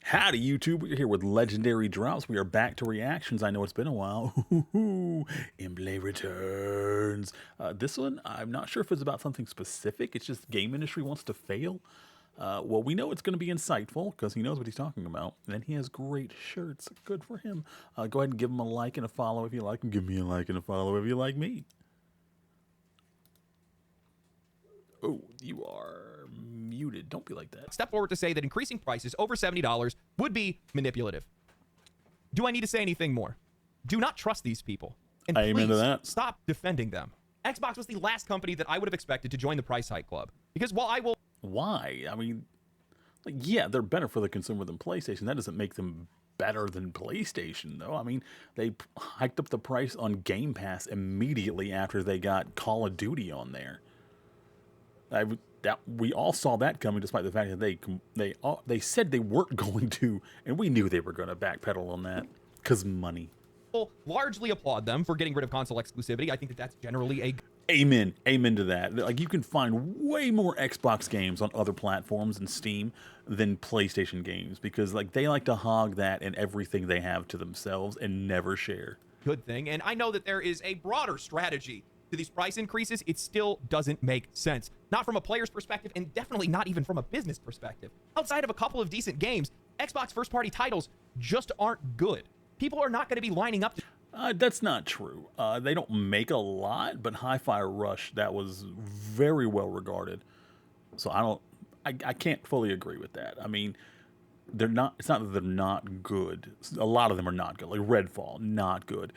Howdy, YouTube. We're here with Legendary Drops. We are back to reactions. I know it's been a while. Imble returns. This one, I'm not sure if it's about something specific. It's just game industry wants to fail. Well, we know it's going to be insightful because he knows what he's talking about. And he has great shirts. Good for him. Go ahead and give him a like and a follow if you like him. Give me a like and a follow if you like me. Oh, you are muted. Don't be like that. Step forward to say that increasing prices over $70 would be manipulative. Do I need to say anything more? Do not trust these people. And Amen to that. Stop defending them. Xbox was the last company that I would have expected to join the price hike club. Because while I will... Why? I mean, like, yeah, they're better for the consumer than PlayStation. That doesn't make them better than PlayStation, though. I mean, they hiked up the price on Game Pass immediately after they got Call of Duty on there. We all saw that coming, despite the fact that they said they weren't going to, and we knew they were going to backpedal on that because money. Largely applaud them for getting rid of console exclusivity. I think that that's generally a... Amen to that. Like, you can find way more Xbox games on other platforms and Steam than PlayStation games because, like, they like to hog that and everything they have to themselves and never share. Good thing, and I know that there is a broader strategy to these price increases. It still doesn't make sense. Not from a player's perspective, and definitely not even from a business perspective. Outside of a couple of decent games, Xbox first-party titles just aren't good. People are not going to be lining up to... That's not true. They don't make a lot, but Hi-Fi Rush, that was very well regarded. So I can't fully agree with that. I mean, they're not. It's not that they're not good. A lot of them are not good. Like Redfall, not good.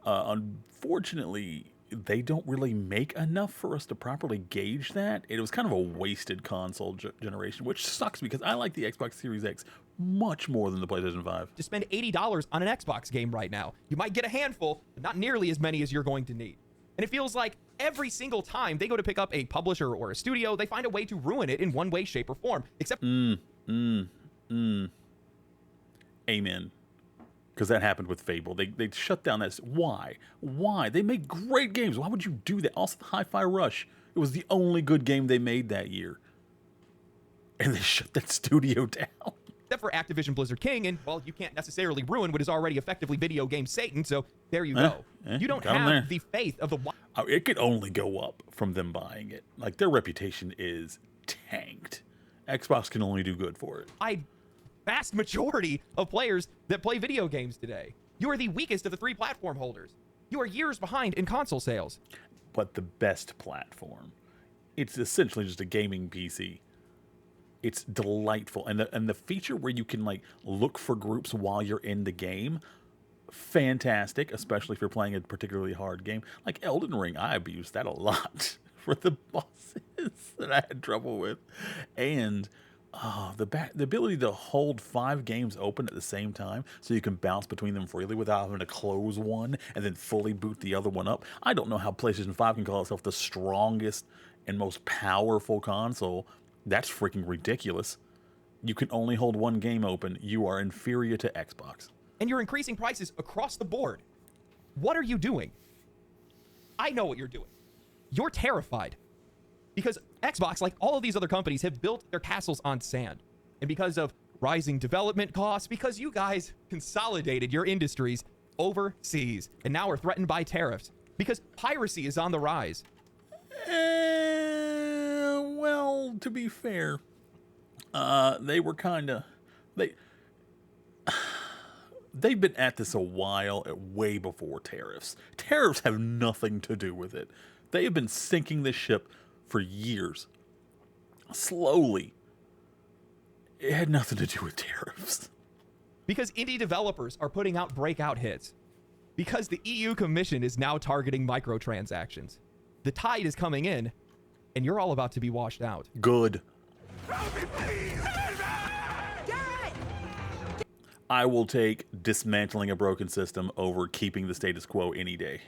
Unfortunately, they don't really make enough for us to properly gauge that. It was kind of a wasted console generation, which sucks because I like the Xbox Series X much more than the PlayStation 5. To spend $80 on an Xbox game right now. You might get a handful, but not nearly as many as you're going to need. And it feels like every single time they go to pick up a publisher or a studio, they find a way to ruin it in one way, shape, or form. Except... Amen. Because that happened with Fable. They shut down that. Why? They make great games. Why would you do that? Also, Hi-Fi Rush. It was the only good game they made that year. And they shut that studio down. Except for Activision Blizzard King, and, well, you can't necessarily ruin what is already effectively video game Satan, so there you go. You don't have the faith of the... It could only go up from them buying it. Like, their reputation is tanked. Xbox can only do good for it. Vast majority of players that play video games today. You are the weakest of the three platform holders. You are years behind in console sales. But the best platform. It's essentially just a gaming PC. It's delightful. And the feature where you can, like, look for groups while you're in the game, fantastic, especially if you're playing a particularly hard game. Like Elden Ring, I abused that a lot for the bosses that I had trouble with. And... the ability to hold 5 games open at the same time so you can bounce between them freely without having to close one and then fully boot the other one up. I don't know how PlayStation 5 can call itself the strongest and most powerful console. That's freaking ridiculous. You can only hold one game open. You are inferior to Xbox. And you're increasing prices across the board. What are you doing? I know what you're doing. You're terrified. Because Xbox, like all of these other companies, have built their castles on sand. And because of rising development costs, because you guys consolidated your industries overseas and now are threatened by tariffs, because piracy is on the rise. Well, to be fair, they were kind of... They've been at this a while, way before tariffs. Tariffs have nothing to do with it. They have been sinking the ship for years. Slowly. It had nothing to do with tariffs. Because indie developers are putting out breakout hits. Because the EU Commission is now targeting microtransactions. The tide is coming in, and you're all about to be washed out. Good. I will take dismantling a broken system over keeping the status quo any day.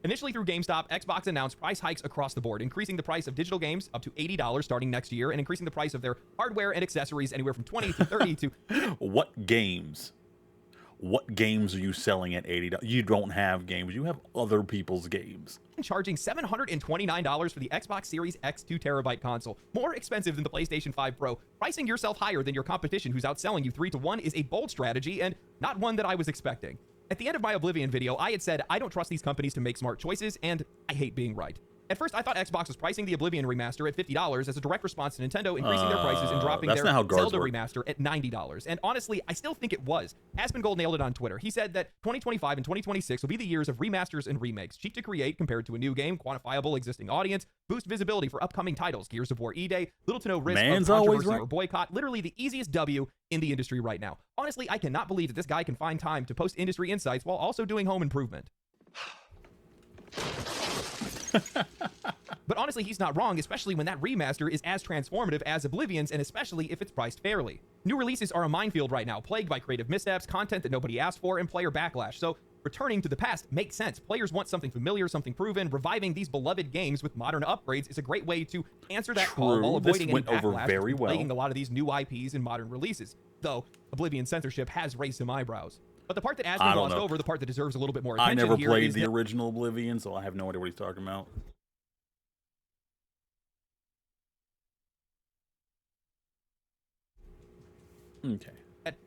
Initially through GameStop, Xbox announced price hikes across the board, increasing the price of digital games up to $80 starting next year, and increasing the price of their hardware and accessories anywhere from $20 to $30 to... What games? what games are you selling at $80? You don't have games. You have other people's games. Charging $729 for the Xbox Series X 2TB console, more expensive than the PlayStation 5 Pro. Pricing yourself higher than your competition who's outselling you 3-to-1 is a bold strategy and not one that I was expecting. At the end of my Oblivion video, I had said I don't trust these companies to make smart choices, and I hate being right. At first, I thought Xbox was pricing the Oblivion remaster at $50 as a direct response to Nintendo increasing their prices and dropping their Zelda remaster at $90. And honestly, I still think it was. Asmongold nailed it on Twitter. He said that 2025 and 2026 will be the years of remasters and remakes, cheap to create compared to a new game, quantifiable existing audience, boost visibility for upcoming titles, Gears of War E-Day, little to no risk of controversy or boycott, literally the easiest W in the industry right now. Honestly, I cannot believe that this guy can find time to post industry insights while also doing home improvement. But honestly, he's not wrong, especially when that remaster is as transformative as Oblivion's, and especially if it's priced fairly. New releases are a minefield right now, plagued by creative missteps, content that nobody asked for, and player backlash. So returning to the past makes sense. Players want something familiar, something proven. Reviving these beloved games with modern upgrades is a great way to answer that call while avoiding any backlash from plaguing a lot of these new IPs and modern releases. Though Oblivion censorship has raised some eyebrows. But the part that Asmon glossed over, the part that deserves a little bit more attention I never here played is the original Oblivion, so I have no idea what he's talking about. Okay.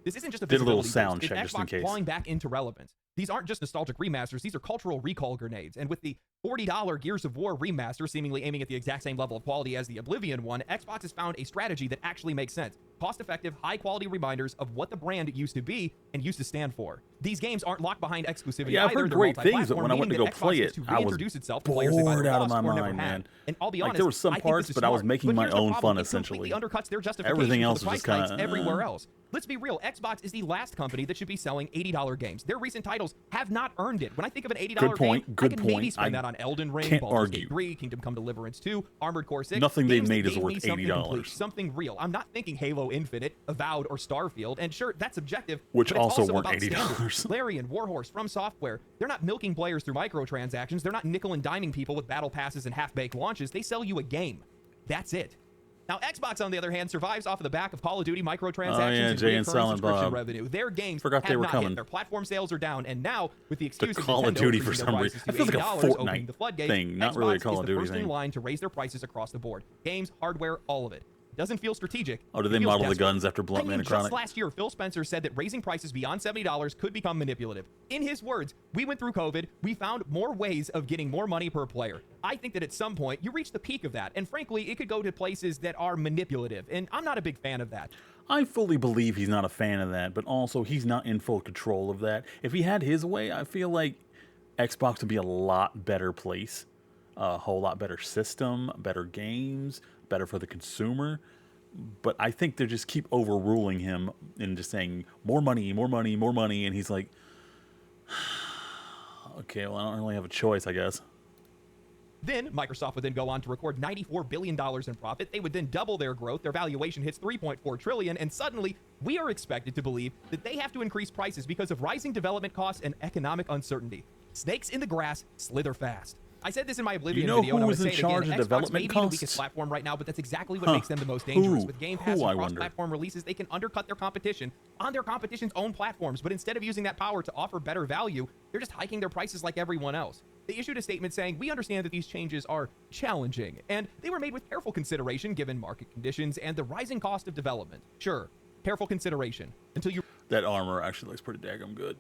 This isn't just a did a little visibility sound boost. check It's just in Xbox case. clawing back into relevance. These aren't just nostalgic remasters, these are cultural recall grenades. And with the $40 Gears of War remaster seemingly aiming at the exact same level of quality as the Oblivion one, Xbox has found a strategy that actually makes sense. Cost-effective, high-quality reminders of what the brand used to be and used to stand for. These games aren't locked behind exclusivity yeah, I've either. heard They're great things, but multi-platform, when I went to go meaning that play Xbox it, gets to I was reintroduce itself to players they bored either out of lost my or never mind, had. man. And I'll be Like, honest, there were some I think parts, this is but I was smart. making But my here's the own problem. fun, It completely essentially. undercuts their justification Everything for else the was price just hikes kinda, everywhere else. Let's be real, Xbox is the last company that should be selling $80 games. Their recent titles have not earned it. When I think of an $80 game, I can maybe spend that on Elden Ring, Baldur's Gate 3, Kingdom Come Deliverance 2, Armored Core 6. Nothing they've games made that is gave worth me something $80. complete, something real. I'm not thinking Halo Infinite, Avowed, or Starfield, and sure, that's subjective, Which but it's also weren't about $80. standards. Larian, Warhorse, From Software, they're not milking players through microtransactions. They're not nickel and diming people with battle passes and half-baked launches. They sell you a game. That's it. Now, Xbox, on the other hand, survives off of the back of Call of Duty microtransactions and recurring subscription revenue. Their games have not hit. Their platform sales are down, and now with the excuse of Call of Duty for some reason, I feel like a opening the floodgates, thing, not Xbox really a Call is of the Duty first thing. in line to raise their prices across the board. Games, hardware, all of it. Doesn't feel strategic. Oh, did they model the guns after Blunt Man and Chronic? Just last year, Phil Spencer said that raising prices beyond $70 could become manipulative. In his words, we went through COVID, we found more ways of getting more money per player. I think that at some point, you reach the peak of that, and frankly, it could go to places that are manipulative, and I'm not a big fan of that. I fully believe he's not a fan of that, but also he's not in full control of that. If he had his way, I feel like Xbox would be a lot better place, a whole lot better system, better games, better for the consumer. But I think they just keep overruling him and just saying more money, more money, more money, and he's like, okay, well, I don't really have a choice, I guess. Then Microsoft would then go on to record $94 billion in profit. They would then double their growth. Their valuation hits $3.4 trillion, and suddenly we are expected to believe that they have to increase prices because of rising development costs and economic uncertainty. Snakes in the grass slither fast. I said this in my Oblivion video, and I would say it again. Xbox may be the weakest platform right now, but that's exactly what makes them the most dangerous. With Game Pass and cross-platform releases, they can undercut their competition on their competition's own platforms, but instead of using that power to offer better value, they're just hiking their prices like everyone else. They issued a statement saying, "We understand that these changes are challenging, and they were made with careful consideration given market conditions and the rising cost of development." Sure, careful consideration until you... That armor actually looks pretty daggum good.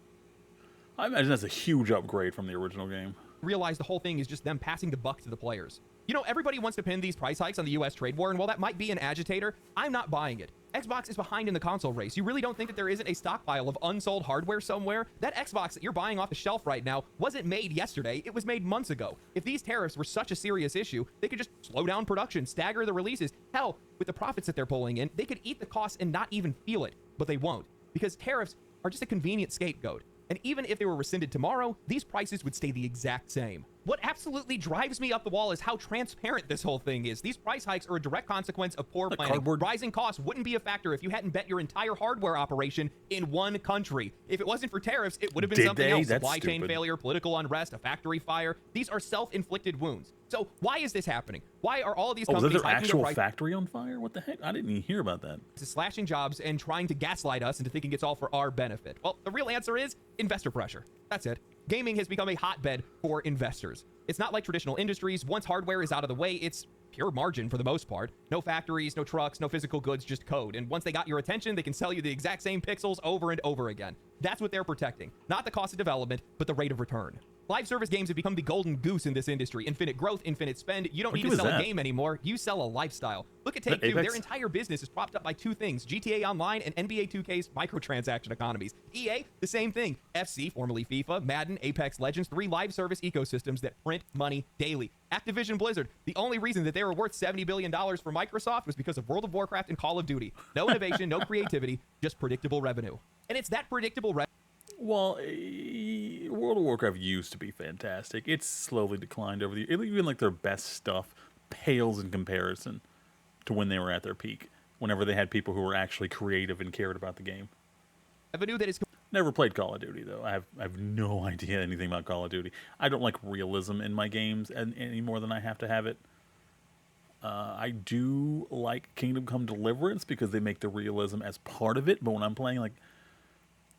I imagine that's a huge upgrade from the original game. Realize the whole thing is just them passing the buck to the players. You know, everybody wants to pin these price hikes on the US trade war, and while that might be an agitator, I'm not buying it. Xbox is behind in the console race. You really don't think that there isn't a stockpile of unsold hardware somewhere? That Xbox that you're buying off the shelf right now wasn't made yesterday, it was made months ago. If these tariffs were such a serious issue, they could just slow down production, stagger the releases. Hell, with the profits that they're pulling in, they could eat the costs and not even feel it, but they won't, because tariffs are just a convenient scapegoat. And even if they were rescinded tomorrow, these prices would stay the exact same. What absolutely drives me up the wall is how transparent this whole thing is. These price hikes are a direct consequence of poor planning. Rising costs wouldn't be a factor if you hadn't bet your entire hardware operation in one country. If it wasn't for tariffs, it would have been something else. Supply chain failure, political unrest, a factory fire. These are self-inflicted wounds. So why is this happening? Why are all of these Oh, was that companies their hiking actual their factory on fire? What the heck? I didn't even hear about that. prices, slashing jobs, and trying to gaslight us into thinking it's all for our benefit? Well, the real answer is investor pressure. That's it. Gaming has become a hotbed for investors. It's not like traditional industries. Once hardware is out of the way, it's pure margin for the most part. No factories, no trucks, no physical goods, just code. And once they got your attention, they can sell you the exact same pixels over and over again. That's what they're protecting. Not the cost of development, but the rate of return. Live service games have become the golden goose in this industry. Infinite growth, infinite spend. You don't need to sell a game anymore. You sell a lifestyle. Look at Take-Two. Their entire business is propped up by two things: GTA Online and NBA 2K's microtransaction economies. EA, the same thing. FC, formerly FIFA, Madden, Apex Legends, 3 live service ecosystems that print money daily. Activision Blizzard, the only reason that they were worth $70 billion for Microsoft was because of World of Warcraft and Call of Duty. No innovation, no creativity, just predictable revenue. And it's that predictable revenue. Well, World of Warcraft used to be fantastic. It's slowly declined over the years. Even like their best stuff pales in comparison to when they were at their peak. Whenever they had people who were actually creative and cared about the game. Revenue that is Never played Call of Duty though. I have no idea anything about Call of Duty. I don't like realism in my games any more than I have to have it. I do like Kingdom Come Deliverance because they make the realism as part of it. But when I'm playing like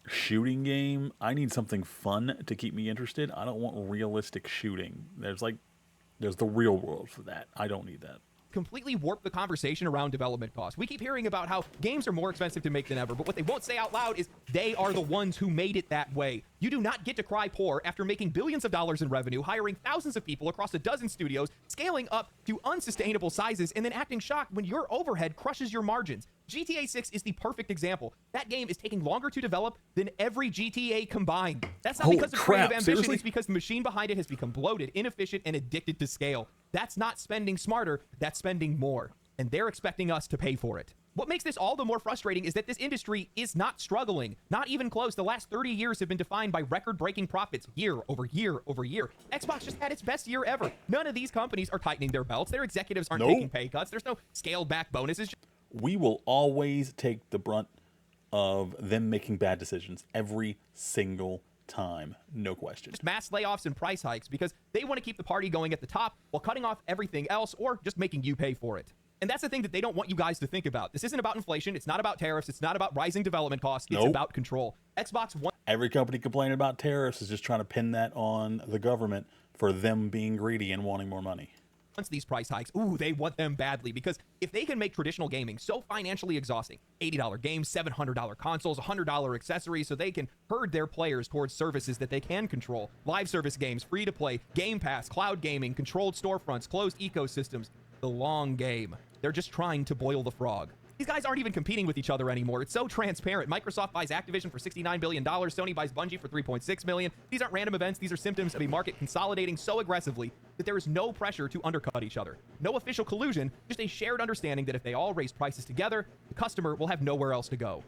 shooting game, I need something fun to keep me interested. I don't want realistic shooting. There's the real world for that. I don't need that. Completely warp the conversation around development costs. We keep hearing about how games are more expensive to make than ever, but what they won't say out loud is they are the ones who made it that way. You do not get to cry poor after making billions of dollars in revenue, hiring thousands of people across a dozen studios, scaling up to unsustainable sizes, and then acting shocked when your overhead crushes your margins. GTA 6 is the perfect example. That game is taking longer to develop than every GTA combined. That's not because of creative ambition. Seriously? It's because the machine behind it has become bloated, inefficient, and addicted to scale. That's not spending smarter, that's spending more. And they're expecting us to pay for it. What makes this all the more frustrating is that this industry is not struggling. Not even close. The last 30 years have been defined by record-breaking profits year over year over year. Xbox just had its best year ever. None of these companies are tightening their belts. Their executives aren't taking pay cuts. There's no scaled-back bonuses. We will always take the brunt of them making bad decisions every single time. No question. Just mass layoffs and price hikes because they want to keep the party going at the top while cutting off everything else or just making you pay for it. And that's the thing that they don't want you guys to think about. This isn't about inflation. It's not about tariffs. It's not about rising development costs. It's about control. Xbox One. Every company complaining about tariffs is just trying to pin that on the government for them being greedy and wanting more money. Once these price hikes, they want them badly because if they can make traditional gaming so financially exhausting, $80 games, $700 consoles, $100 accessories, so they can herd their players towards services that they can control, live service games, free to play, Game Pass, cloud gaming, controlled storefronts, closed ecosystems, the long game. They're just trying to boil the frog. These guys aren't even competing with each other anymore. It's so transparent. Microsoft buys Activision for $69 billion. Sony buys Bungie for $3.6 million. These aren't random events. These are symptoms of a market consolidating so aggressively that there is no pressure to undercut each other. No official collusion, just a shared understanding that if they all raise prices together, the customer will have nowhere else to go.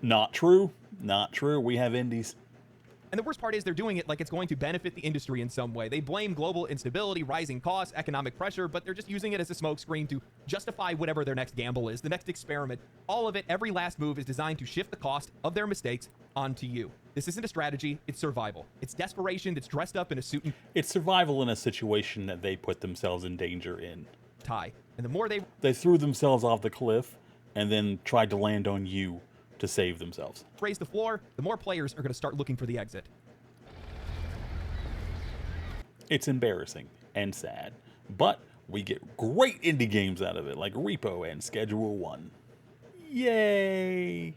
Not true. Not true. We have indies. And the worst part is they're doing it like it's going to benefit the industry in some way. They blame global instability, rising costs, economic pressure, but they're just using it as a smokescreen to justify whatever their next gamble is, the next experiment. All of it, every last move is designed to shift the cost of their mistakes onto you. This isn't a strategy, it's survival. It's desperation that's dressed up in a suit and It's survival in a situation that they put themselves in danger in. tie. And the more They threw themselves off the cliff and then tried to land on you to save themselves. raise the floor, the more players are going to start looking for the exit. It's embarrassing and sad, but we get great indie games out of it, like Repo and Schedule 1. Yay!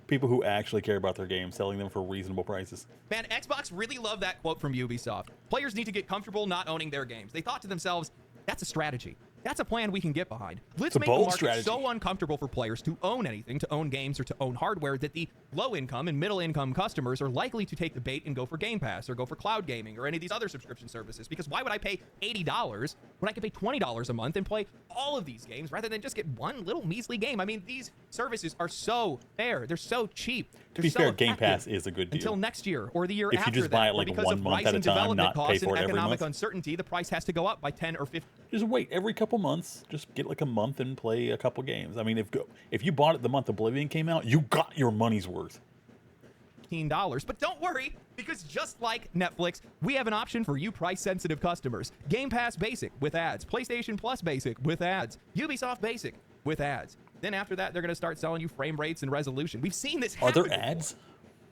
People who actually care about their games, selling them for reasonable prices. Man, Xbox really loved that quote from Ubisoft. Players need to get comfortable not owning their games. They thought to themselves, that's a strategy. That's a plan we can get behind. Let's make the market so uncomfortable for players to own anything, to own games, or to own hardware that the low-income and middle-income customers are likely to take the bait and go for Game Pass or go for cloud gaming or any of these other subscription services. Because why would I pay $80 when I could pay $20 a month and play all of these games rather than just get one little measly game? I mean, these services are so fair. They're so cheap. To be fair, Game Pass is a good deal. Until next year or the year after that. If you just buy it like 1 month at a time, not pay for it every month. Because of rising development costs and economic uncertainty, the price has to go up by 10 or 15. Just wait every couple months. Just get like a month and play a couple games. I mean, if you bought it the month Oblivion came out, you got your money's worth. $15. But don't worry, because just like Netflix, we have an option for you price-sensitive customers. Game Pass Basic with ads, PlayStation Plus Basic with ads, Ubisoft Basic with ads. Then after that, they're going to start selling you frame rates and resolution. We've seen this happen. Are there ads?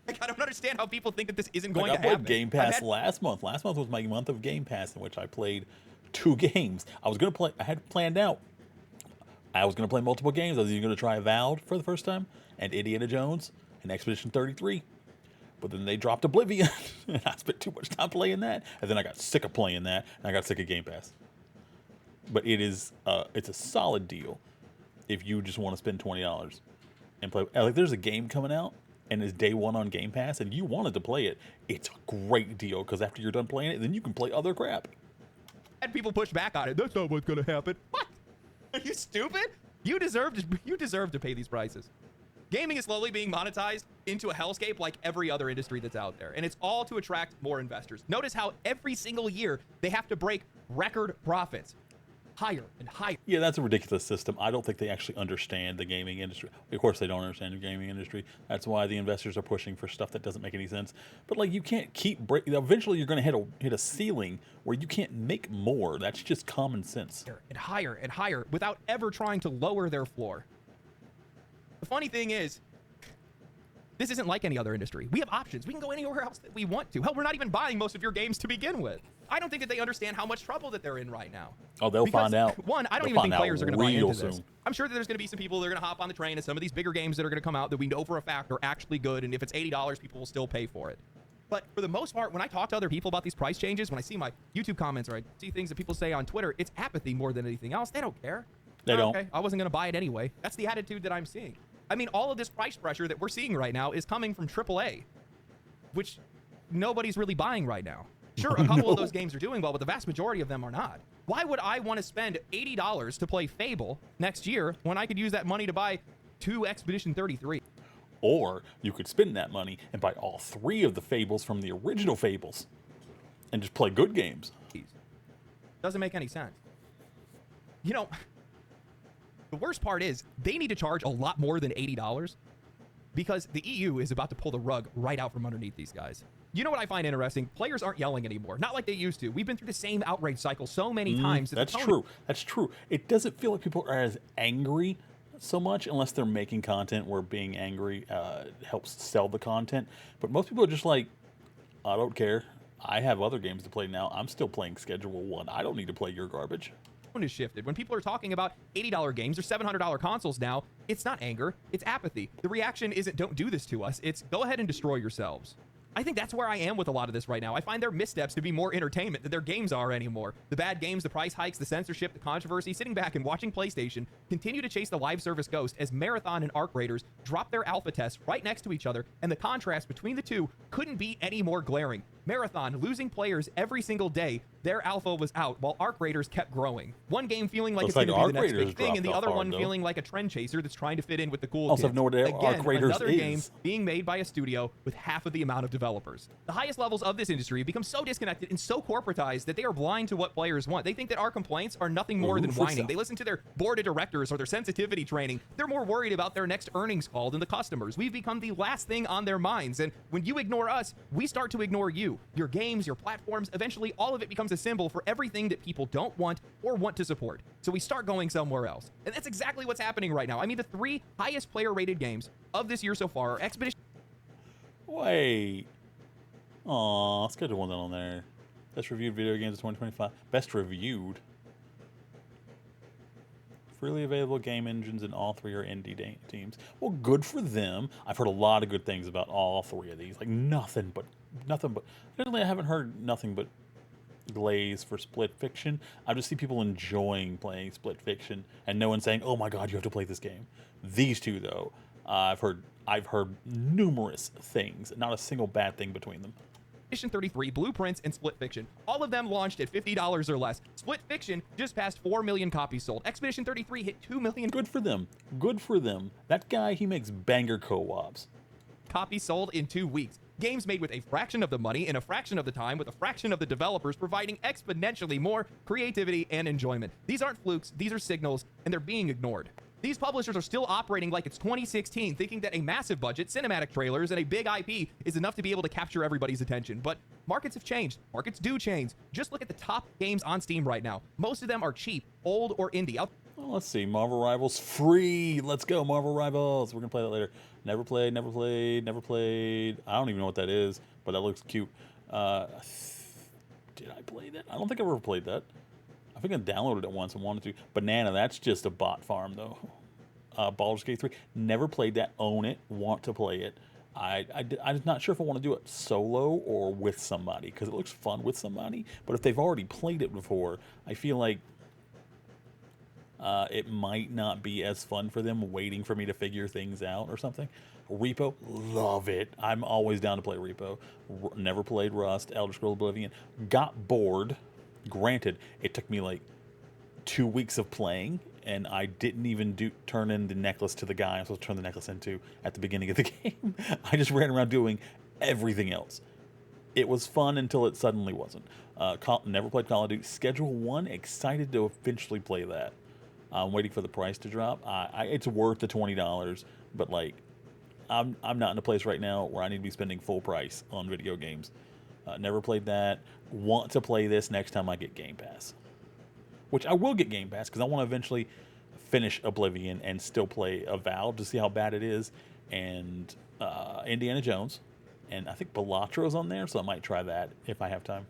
Like, I don't understand how people think that this isn't going I to happen. played Game Pass last month. Last month was my month of Game Pass in which I played 2 games. I had planned out. I was going to play multiple games. I was even going to try Avowed for the first time, and Indiana Jones, and Expedition 33. But then they dropped Oblivion, and I spent too much time playing that. And then I got sick of playing that, and I got sick of Game Pass. But it's a solid deal if you just want to spend $20 and play. Like, there's a game coming out, and it's day 1 on Game Pass, and you wanted to play it. It's a great deal, because after you're done playing it, then you can play other crap. And people push back on it. That's not what's going to happen. What? Are you stupid? You deserve to pay these prices. Gaming is slowly being monetized into a hellscape like every other industry that's out there, and it's all to attract more investors. Notice how every single year they have to break record profits. Higher and higher. Yeah, that's a ridiculous system. I don't think they actually understand the gaming industry. Of course, they don't understand the gaming industry. That's why the investors are pushing for stuff that doesn't make any sense. But like, you can't keep breaking. Eventually, you're going to hit a ceiling where you can't make more. That's just common sense. And higher and higher without ever trying to lower their floor. The funny thing is, this isn't like any other industry. We have options. We can go anywhere else that we want to. Hell, we're not even buying most of your games to begin with. I don't think that they understand how much trouble that they're in right now. Oh, they'll find out. One, I don't even think players are going to buy into this. I'm sure that there's going to be some people that are going to hop on the train of some of these bigger games that are going to come out that we know for a fact are actually good, and if it's $80, people will still pay for it. But for the most part, when I talk to other people about these price changes, when I see my YouTube comments or I see things that people say on Twitter, it's apathy more than anything else. They don't care. They don't. Okay, I wasn't going to buy it anyway. That's the attitude that I'm seeing. I mean, all of this price pressure that we're seeing right now is coming from AAA, which nobody's really buying right now. Sure, a couple of those games are doing well, but the vast majority of them are not. Why would I want to spend $80 to play Fable next year when I could use that money to buy 2 Expedition 33? Or you could spend that money and buy all 3 of the Fables from the original Fables and just play good games. Doesn't make any sense. You know, the worst part is they need to charge a lot more than $80 because the EU is about to pull the rug right out from underneath these guys. You know what I find interesting? Players aren't yelling anymore. Not like they used to. We've been through the same outrage cycle so many times. That's true. That's true. It doesn't feel like people are as angry so much unless they're making content where being angry helps sell the content. But most people are just like, I don't care. I have other games to play now. I'm still playing Schedule 1. I don't need to play your garbage. Tone has shifted. When people are talking about $80 games or $700 consoles now, it's not anger, it's apathy. The reaction isn't don't do this to us, it's go ahead and destroy yourselves. I think that's where I am with a lot of this right now. I find their missteps to be more entertainment than their games are anymore. The bad games, the price hikes, the censorship, the controversy, sitting back and watching PlayStation continue to chase the live service ghost as Marathon and Arc Raiders drop their alpha tests right next to each other, and the contrast between the two couldn't be any more glaring. Marathon losing players every single day, their alpha was out, while Arc Raiders kept growing. One game feeling like it's going to be the next big thing, and the other one feeling like a trend chaser that's trying to fit in with the cool kids. Also, know what Arc Raiders another is. Game being made by a studio with half of the amount of developers. The highest levels of this industry become so disconnected and so corporatized that they are blind to what players want. They think that our complaints are nothing more than whining. They listen to their board of directors or their sensitivity training. They're more worried about their next earnings call than the customers. We've become the last thing on their minds, and when you ignore us, we start to ignore you. Your games, your platforms, eventually all of it becomes a symbol for everything that people don't want or want to support. So we start going somewhere else. And that's exactly what's happening right now. I mean, the 3 highest player rated games of this year so far are Expedition... Wait. Aw, let's get one on there. Best reviewed video games of 2025. Best reviewed. Freely available game engines, and all 3 are indie teams. Well, good for them. I've heard a lot of good things about all 3 of these. Like nothing but. Generally, I haven't heard nothing but glaze for Split Fiction. I just see people enjoying playing Split Fiction, and no one saying, "Oh my God, you have to play this game." These 2, though, I've heard numerous things. Not a single bad thing between them. Expedition 33, Blueprints, and Split Fiction. All of them launched at $50 or less. Split Fiction just passed 4 million copies sold. Expedition 33 hit 2 million. Good for them. Good for them. That guy, he makes banger co-ops. Copies sold in 2 weeks. Games made with a fraction of the money in a fraction of the time with a fraction of the developers, providing exponentially more creativity and enjoyment. These aren't flukes, these are signals, and they're being ignored. These publishers are still operating like it's 2016, thinking that a massive budget, cinematic trailers, and a big IP is enough to be able to capture everybody's attention. But markets have changed. Markets do change. Just look at the top games on Steam right now. Most of them are cheap, old, or indie. Well, let's see. Marvel Rivals free. Let's go, Marvel Rivals. We're gonna play that later. Never played. Never played. Never played. I don't even know what that is, but that looks cute. Did I play that? I don't think I ever played that. I think I downloaded it once and wanted to. Banana, that's just a bot farm, though. Baldur's Gate 3, never played that. Own it, want to play it. I'm not sure if I want to do it solo or with somebody, because it looks fun with somebody. But if they've already played it before, I feel like it might not be as fun for them waiting for me to figure things out or something. Repo, love it. I'm always down to play Repo. Never played Rust, Elder Scrolls Oblivion. Got bored. Granted, it took me like 2 weeks of playing, and I didn't even turn in the necklace to the guy I'm supposed to turn the necklace into at the beginning of the game. I just ran around doing everything else. It was fun until it suddenly wasn't. Never played Call of Duty. Schedule 1, excited to eventually play that. I'm waiting for the price to drop. It's worth the $20, but like, I'm not in a place right now where I need to be spending full price on video games. Never played that. Want to play this next time I get Game Pass. Which I will get Game Pass, because I want to eventually finish Oblivion and still play Avowed to see how bad it is. And Indiana Jones. And I think Balatro is on there, so I might try that if I have time.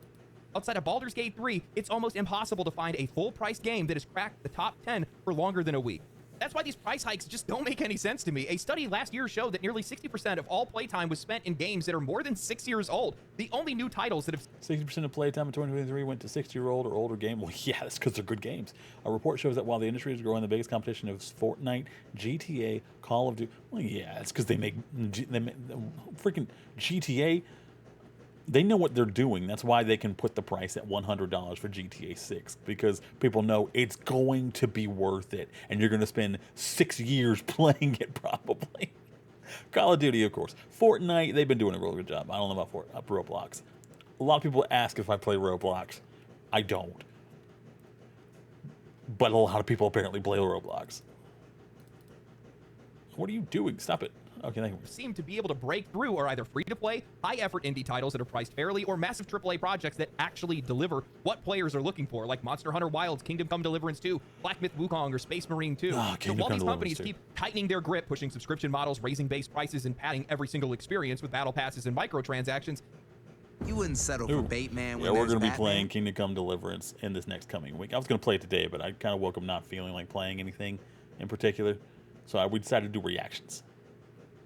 Outside of Baldur's Gate 3, it's almost impossible to find a full-price game that has cracked the top 10 for longer than a week. That's why these price hikes just don't make any sense to me. A study last year showed that nearly 60% of all playtime was spent in games that are more than 6 years old. The only new titles that have... 60% of playtime in 2023 went to 6-year-old or older game. Well, yeah, that's because they're good games. A report shows that while the industry is growing, the biggest competition is Fortnite, GTA, Call of Duty. Well, yeah, it's because they make freaking GTA. They know what they're doing. That's why they can put the price at $100 for GTA 6, because people know it's going to be worth it, and you're going to spend 6 years playing it probably. Call of Duty, of course. Fortnite, they've been doing a really good job. I don't know about Roblox. A lot of people ask if I play Roblox. I don't. But a lot of people apparently play Roblox. What are you doing? Stop it. Okay, thank you. Seem to be able to break through are either free-to-play, high-effort indie titles that are priced fairly, or massive AAA projects that actually deliver what players are looking for, like Monster Hunter Wilds, Kingdom Come Deliverance 2, Black Myth Wukong, or Space Marine 2. So while these companies keep tightening their grip, pushing subscription models, raising base prices, and padding every single experience with battle passes and microtransactions, you wouldn't settle for bait, man. Yeah, we're going to be playing Kingdom Come Deliverance in this next coming week. I was going to play it today, but I kind of woke up not feeling like playing anything in particular, so we decided to do reactions.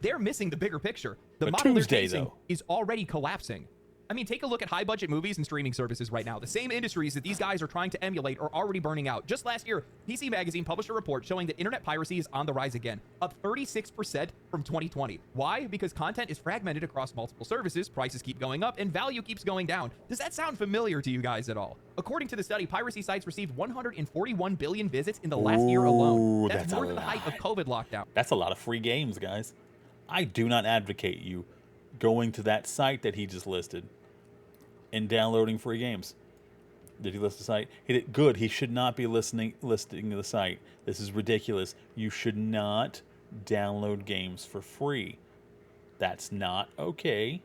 They're missing the bigger picture. The But model they're Tuesday, facing though. is already collapsing. I mean, take a look at high-budget movies and streaming services right now. The same industries that these guys are trying to emulate are already burning out. Just last year, PC Magazine published a report showing that internet piracy is on the rise again, up 36% from 2020. Why? Because content is fragmented across multiple services, prices keep going up, and value keeps going down. Does that sound familiar to you guys at all? According to the study, piracy sites received 141 billion visits in the last year alone. That's more than the height of COVID lockdown. That's a lot of free games, guys. I do not advocate you going to that site that he just listed and downloading free games. Did he list the site? He did. Good. He should not be listing the site. This is ridiculous. You should not download games for free. That's not okay.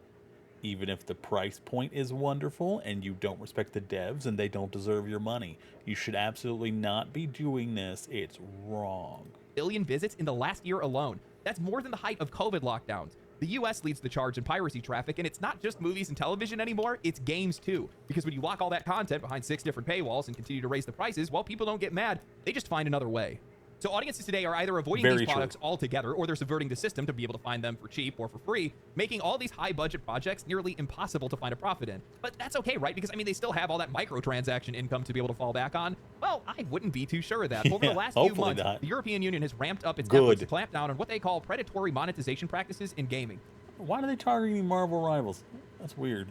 Even if the price point is wonderful and you don't respect the devs and they don't deserve your money. You should absolutely not be doing this. It's wrong. Billion visits in the last year alone. That's more than the height of COVID lockdowns. The US leads the charge in piracy traffic, and it's not just movies and television anymore, it's games too. Because when you lock all that content behind 6 different paywalls and continue to raise the prices, well, people don't get mad, they just find another way. So audiences today are either avoiding these products altogether, or they're subverting the system to be able to find them for cheap or for free, making all these high-budget projects nearly impossible to find a profit in. But that's okay, right? Because, I mean, they still have all that microtransaction income to be able to fall back on. Well, I wouldn't be too sure of that. Over the last few months, the European Union has ramped up its efforts to clamp down on what they call predatory monetization practices in gaming. Why are they targeting Marvel Rivals? That's weird.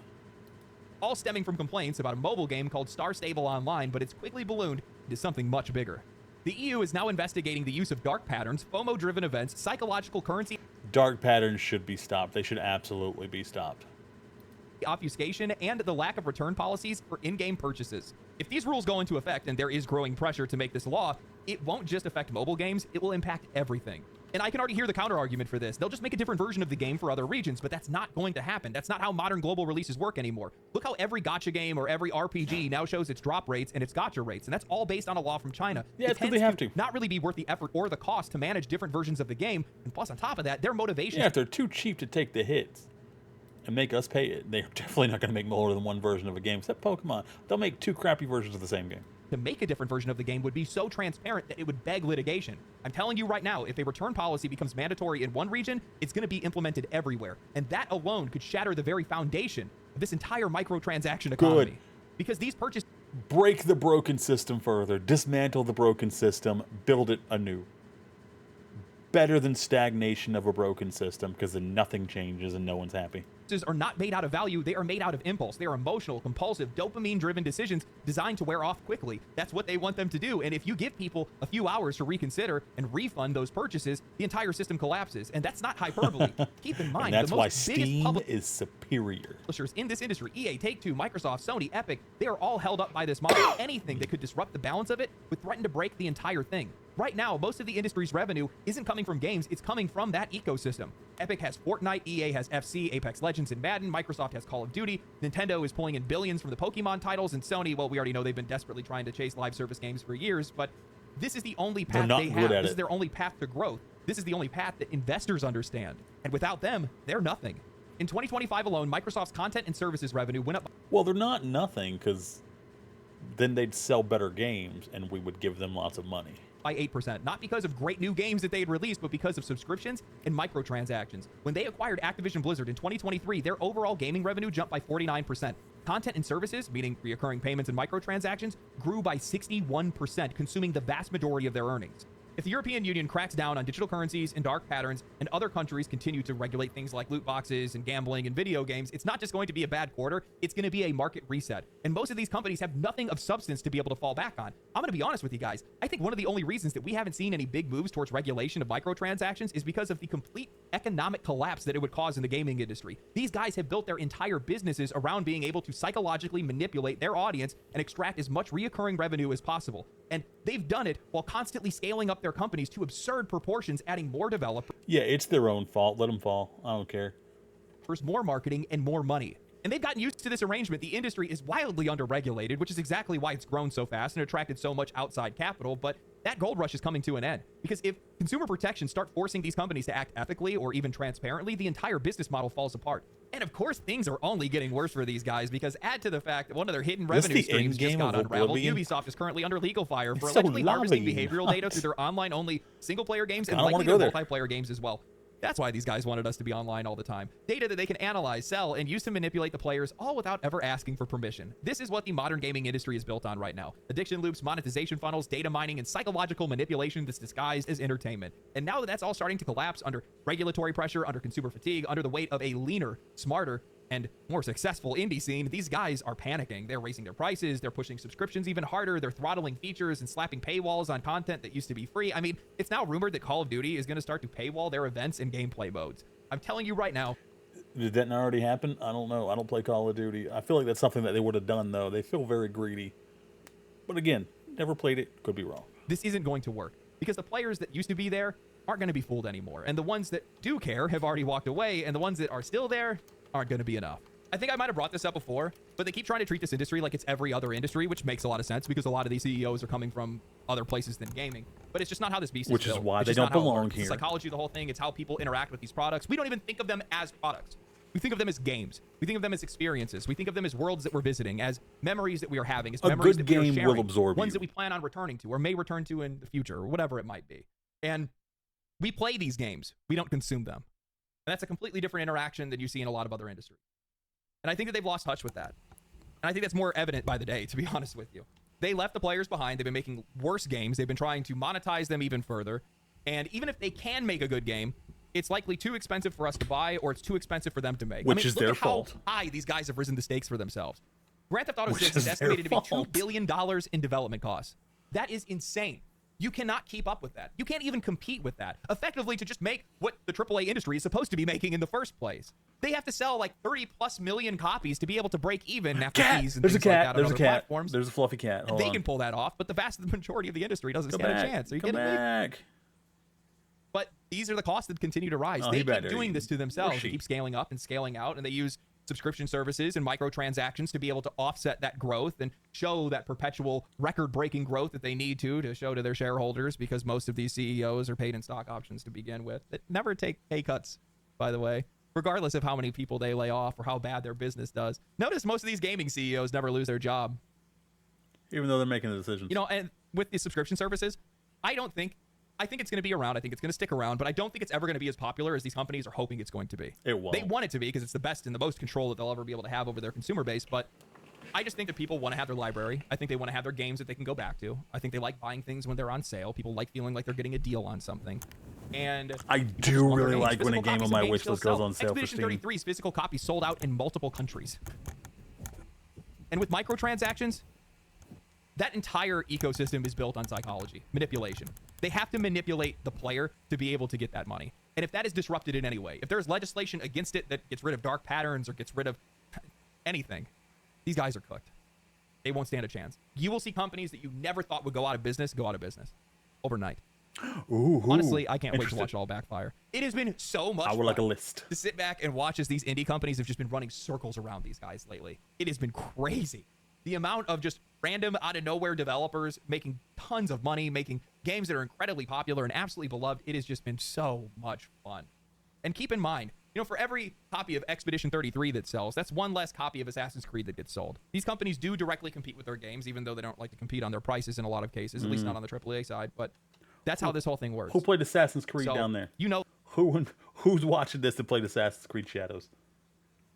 All stemming from complaints about a mobile game called Star Stable Online, but it's quickly ballooned into something much bigger. The EU is now investigating the use of dark patterns, FOMO-driven events, psychological currency... Dark patterns should be stopped. They should absolutely be stopped. ...obfuscation, and the lack of return policies for in-game purchases. If these rules go into effect, and there is growing pressure to make this law, it won't just affect mobile games, it will impact everything. And I can already hear the counter argument for this. They'll just make a different version of the game for other regions, but that's not going to happen. That's not how modern global releases work anymore. Look how every gacha game or every RPG now shows its drop rates and its gacha rates, and that's all based on a law from China. Yeah, it's because they have to. Not really be worth the effort or the cost to manage different versions of the game, and plus on top of that, their motivation. Yeah, if they're too cheap to take the hits and make us pay it, they're definitely not going to make more than one version of a game, except Pokemon. They'll make 2 crappy versions of the same game. To make a different version of the game would be so transparent that it would beg litigation. I'm telling you right now, if a return policy becomes mandatory in one region, it's going to be implemented everywhere. And that alone could shatter the very foundation of this entire microtransaction economy. Good. Because these purchases... Break the broken system further. Dismantle the broken system. Build it anew. Better than stagnation of a broken system, because then nothing changes and no one's happy. Are not made out of value, they are made out of impulse. They are emotional, compulsive, dopamine-driven decisions designed to wear off quickly. That's what they want them to do, and if you give people a few hours to reconsider and refund those purchases, the entire system collapses, and that's not hyperbole. Keep in mind, And that's the why most Steam is superior. Publishers in this industry, EA, Take-Two, Microsoft, Sony, Epic, they are all held up by this model. Anything that could disrupt the balance of it would threaten to break the entire thing. Right now, most of the industry's revenue isn't coming from games, it's coming from that ecosystem. Epic has Fortnite, EA has FC, Apex Legends, and Madden, Microsoft has Call of Duty, Nintendo is pulling in billions from the Pokemon titles, and Sony, well, we already know they've been desperately trying to chase live service games for years, but this is the only path they have. This is their only path to growth. This is the only path that investors understand. And without them, they're nothing. In 2025 alone, Microsoft's content and services revenue went up. Well, they're not nothing, because then they'd sell better games, and we would give them lots of money. By 8%, not because of great new games that they had released, but because of subscriptions and microtransactions. When they acquired Activision Blizzard in 2023, their overall gaming revenue jumped by 49%. Content and services, meaning recurring payments and microtransactions, grew by 61%, consuming the vast majority of their earnings. If the European Union cracks down on digital currencies and dark patterns, and other countries continue to regulate things like loot boxes and gambling and video games, it's not just going to be a bad quarter, it's going to be a market reset. And most of these companies have nothing of substance to be able to fall back on. I'm going to be honest with you guys. I think one of the only reasons that we haven't seen any big moves towards regulation of microtransactions is because of the complete economic collapse that it would cause in the gaming industry. These guys have built their entire businesses around being able to psychologically manipulate their audience and extract as much reoccurring revenue as possible. And they've done it while constantly scaling up their companies to absurd proportions, adding more developers. Yeah, it's their own fault. Let them fall. I don't care. More marketing, and more money. And they've gotten used to this arrangement. The industry is wildly underregulated, which is exactly why it's grown so fast and attracted so much outside capital. But that gold rush is coming to an end. Because if consumer protections start forcing these companies to act ethically or even transparently, the entire business model falls apart. And of course, things are only getting worse for these guys, because add to the fact that one of their hidden revenue streams just got unraveled. Ubisoft is currently under legal fire for allegedly harvesting behavioral data through their online-only single-player games and likely their multiplayer games as well. That's why these guys wanted us to be online all the time. Data that they can analyze, sell, and use to manipulate the players, all without ever asking for permission. This is what the modern gaming industry is built on right now. Addiction loops, monetization funnels, data mining, and psychological manipulation that's disguised as entertainment. And now that that's all starting to collapse under regulatory pressure, under consumer fatigue, under the weight of a leaner, smarter, and more successful indie scene, these guys are panicking. They're raising their prices, they're pushing subscriptions even harder, they're throttling features and slapping paywalls on content that used to be free. I mean, it's now rumored that Call of Duty is going to start to paywall their events and gameplay modes. I'm telling you right now. Did that not already happen? I don't know. I don't play Call of Duty. I feel like that's something that they would have done, though. They feel very greedy. But again, never played it. Could be wrong. This isn't going to work, because the players that used to be there aren't going to be fooled anymore. And the ones that do care have already walked away, and the ones that are still there aren't going to be enough. I think I might have brought this up before, but they keep trying to treat this industry like it's every other industry, which makes a lot of sense because a lot of these CEOs are coming from other places than gaming. But it's just not how this beast is built. Which is why they don't belong here. It's the psychology of the whole thing. It's how people interact with these products. We don't even think of them as products. We think of them as games. We think of them as experiences. We think of them as worlds that we're visiting, as memories that we are having, as memories that we are sharing. A good game will absorb you. Ones that we plan on returning to or may return to in the future or whatever it might be. And we play these games. We don't consume them. And that's a completely different interaction than you see in a lot of other industries. And I think that they've lost touch with that. And I think that's more evident by the day, to be honest with you. They left the players behind. They've been making worse games. They've been trying to monetize them even further. And even if they can make a good game, it's likely too expensive for us to buy, or it's too expensive for them to make. Which is their fault. How high these guys have risen the stakes for themselves. Grand Theft Auto 6 is estimated to be $2 billion in development costs. That is insane. You cannot keep up with that. You can't even compete with that. Effectively, to just make what the AAA industry is supposed to be making in the first place. They have to sell like 30+ million copies to be able to break even after fees and There's things a cat. like that on There's a other cat. platforms. There's a fluffy cat. Hold They on. can pull that off, but the vast majority of the industry doesn't Come stand back. a chance. Are you Come kidding me? back. But these are the costs that continue to rise. Oh, They he better keep doing eat. this to Or themselves. she. They keep scaling up and scaling out, and they use subscription services and microtransactions to be able to offset that growth and show that perpetual record-breaking growth that they need to show to their shareholders, because most of these CEOs are paid in stock options to begin with that never take pay cuts, by the way, regardless of how many people they lay off or how bad their business does. Notice most of these gaming CEOs never lose their job. Even though they're making the decisions. You know, and with the subscription services, I think it's going to be around. I think it's going to stick around, but I don't think it's ever going to be as popular as these companies are hoping it's going to be. It won't. They want it to be because it's the best and the most control that they'll ever be able to have over their consumer base, but I just think that people want to have their library. I think they want to have their games that they can go back to. I think they like buying things when they're on sale. People like feeling like they're getting a deal on something. And I people do just want their really games. like when a Physical game on copies my of games wish still list goes sell. on sale for Expedition Steam. 33's physical copies sold out in multiple countries. And with microtransactions, that entire ecosystem is built on psychology, manipulation. They have to manipulate the player to be able to get that money. And if that is disrupted in any way, if there's legislation against it that gets rid of dark patterns or gets rid of anything, these guys are cooked. They won't stand a chance. You will see companies that you never thought would go out of business overnight. Ooh, Honestly, I can't wait to interesting. watch it all backfire. It has been so much I would fun like a list. to sit back and watch as these indie companies have just been running circles around these guys lately. It has been crazy. The amount of just random out of nowhere developers making tons of money, making games that are incredibly popular and absolutely beloved. It has just been so much fun. And keep in mind, you know, for every copy of Expedition 33 that sells, that's one less copy of Assassin's Creed that gets sold. These companies do directly compete with their games, even though they don't like to compete on their prices in a lot of cases, at least not on the AAA side. But that's how this whole thing works. Who played Assassin's Creed So, down there? you know, Who's watching this that played Assassin's Creed Shadows?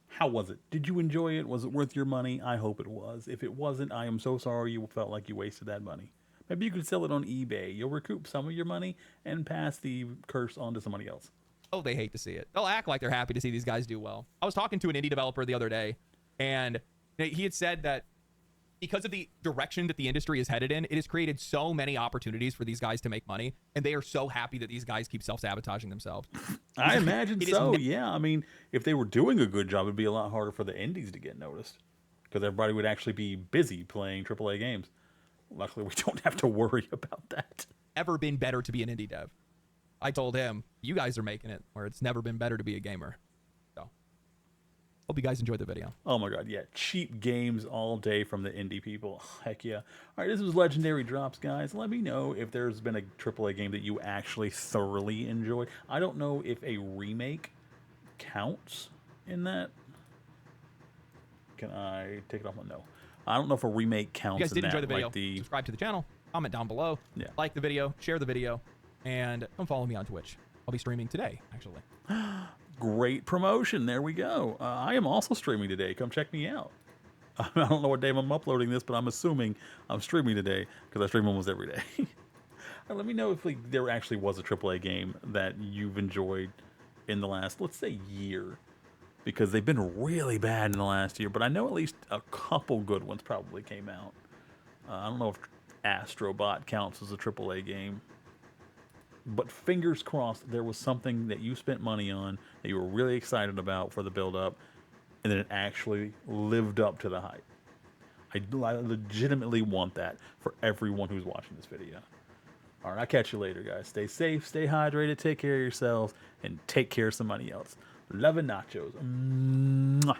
How was it? Did you enjoy it? Was it worth your money? I hope it was. If it wasn't, I am so sorry you felt like you wasted that money. Maybe you could sell it on eBay. You'll recoup some of your money and pass the curse on to somebody else. oh, they hate to see it. They'll act like they're happy to see these guys do well. I was talking to an indie developer the other day, and he had said that because of the direction that the industry is headed in, it has created so many opportunities for these guys to make money, and they are so happy that these guys keep self-sabotaging themselves. I imagine It is so, yeah. I mean, if they were doing a good job, it'd be a lot harder for the indies to get noticed because everybody would actually be busy playing AAA games. Luckily, we don't have to worry about that. Ever been better to be an indie dev? I told him, you guys are making it where it's never been better to be a gamer. So, hope you guys enjoyed the video. Oh my god, yeah. Cheap games all day from the indie people. Heck yeah. Alright, this was Legendary Drops, guys. Let me know if there's been a AAA game that you actually thoroughly enjoyed. I don't know if a remake counts in that. Can I take it off? No. I don't know if a remake counts If you guys in did enjoy that. the video, Like subscribe to the channel, comment down below, Yeah. like the video, share the video, and come follow me on Twitch. I'll be streaming today, actually. great promotion. There we go. I am also streaming today. Come check me out. I don't know what day I'm uploading this, but I'm assuming I'm streaming today because I stream almost every day. Let me know if there actually was a AAA game that you've enjoyed in the last, let's say, year. Because they've been really bad in the last year, but I know at least a couple good ones probably came out. I don't know if Astrobot counts as a AAA game. But fingers crossed there was something that you spent money on that you were really excited about for the build-up, and then it actually lived up to the hype. I legitimately want that for everyone who's watching this video. All right, I'll catch you later, guys. Stay safe, stay hydrated, take care of yourselves, and take care of somebody else. Love and nachos. Mwah.